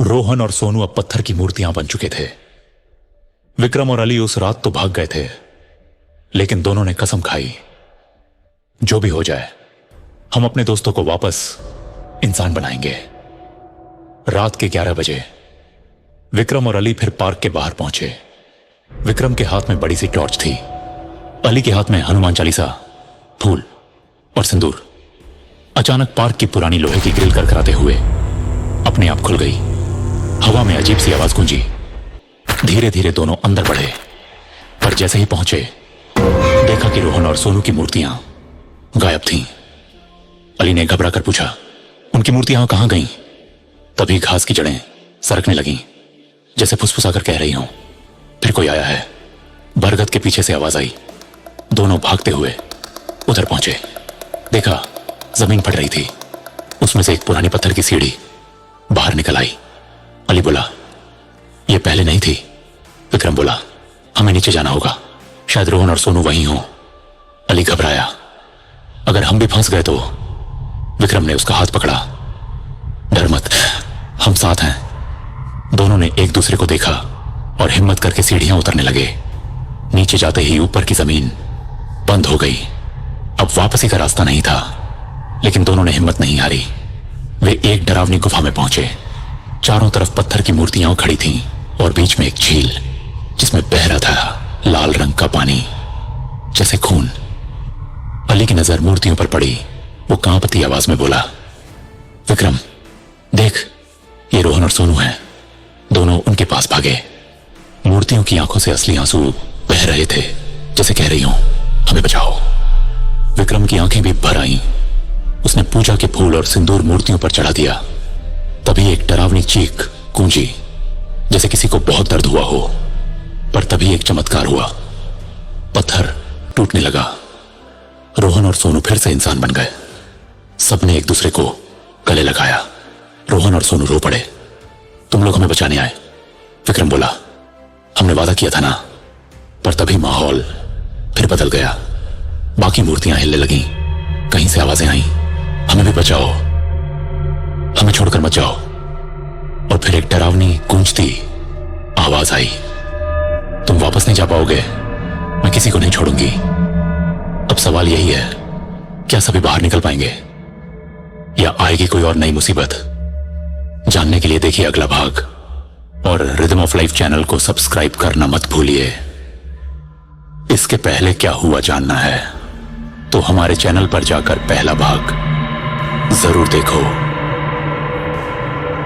रोहन और सोनू अब पत्थर की मूर्तियां बन चुके थे। विक्रम और अली उस रात तो भाग गए थे, लेकिन दोनों ने कसम खाई, जो भी हो जाए हम अपने दोस्तों को वापस इंसान बनाएंगे। रात के 11 बजे विक्रम और अली फिर पार्क के बाहर पहुंचे। विक्रम के हाथ में बड़ी सी टॉर्च थी, अली के हाथ में हनुमान चालीसा, फूल और सिंदूर। अचानक पार्क की पुरानी लोहे की ग्रिल करकराते हुए अपने आप खुल गई। हवा में अजीब सी आवाज गूंजी। धीरे धीरे दोनों अंदर बढ़े, पर जैसे ही पहुंचे देखा कि रोहन और सोनू की मूर्तियां गायब थीं। अली ने घबरा कर पूछा, उनकी मूर्तियां कहां गईं? तभी घास की जड़ें सरकने लगीं, जैसे फुसफुसाकर कह रही हों, फिर कोई आया है। बरगद के पीछे से आवाज आई। दोनों भागते हुए उधर पहुंचे। देखा जमीन फट रही थी, उसमें से एक पुरानी पत्थर की सीढ़ी बाहर निकल आई। अली बोला, यह पहले नहीं थी। विक्रम बोला, हमें नीचे जाना होगा, शायद रोहन और सोनू वहीं हों। अली घबराया, अगर हम भी फंस गए तो? विक्रम ने उसका हाथ पकड़ा। डर मत, हम साथ हैं। दोनों ने एक दूसरे को देखा और हिम्मत करके सीढ़ियां उतरने लगे। नीचे जाते ही ऊपर की जमीन बंद हो गई। अब वापसी का रास्ता नहीं था, लेकिन दोनों ने हिम्मत नहीं हारी। वे एक डरावनी गुफा में पहुंचे। चारों तरफ पत्थर की मूर्तियां खड़ी थीं और बीच में एक झील, जिसमें बह रहा था लाल रंग का पानी, जैसे खून। अली की नजर मूर्तियों पर पड़ी। वो कांपती आवाज में बोला, विक्रम देख, ये रोहन और सोनू हैं। दोनों उनके पास भागे। मूर्तियों की आंखों से असली आंसू बह रहे थे, जैसे कह रही हूं, हमें बचाओ। विक्रम की आंखें भी भर आईं। उसने पूजा के फूल और सिंदूर मूर्तियों पर चढ़ा दिया। तभी एक डरावनी चीख गूंजी, जैसे किसी को बहुत दर्द हुआ हो। पर तभी एक चमत्कार हुआ, पत्थर टूटने लगा। रोहन और सोनू फिर से इंसान बन गए। सबने एक दूसरे को गले लगाया। रोहन और सोनू रो पड़े। तुम लोग हमें बचाने आए, विक्रम बोला। हमने वादा किया था ना। पर तभी माहौल फिर बदल गया। बाकी मूर्तियां हिलने लगीं। कहीं से आवाजें आईं, हमें भी बचाओ, हमें छोड़कर मत जाओ। और फिर एक डरावनी गूंजती आवाज आई, तुम वापस नहीं जा पाओगे, मैं किसी को नहीं छोड़ूंगी। अब सवाल यही है, क्या सभी बाहर निकल पाएंगे या आएगी कोई और नई मुसीबत? जानने के लिए देखिए अगला भाग और रिदम ऑफ लाइफ चैनल को सब्सक्राइब करना मत भूलिए। इसके पहले क्या हुआ जानना है तो हमारे चैनल पर जाकर पहला भाग जरूर देखो।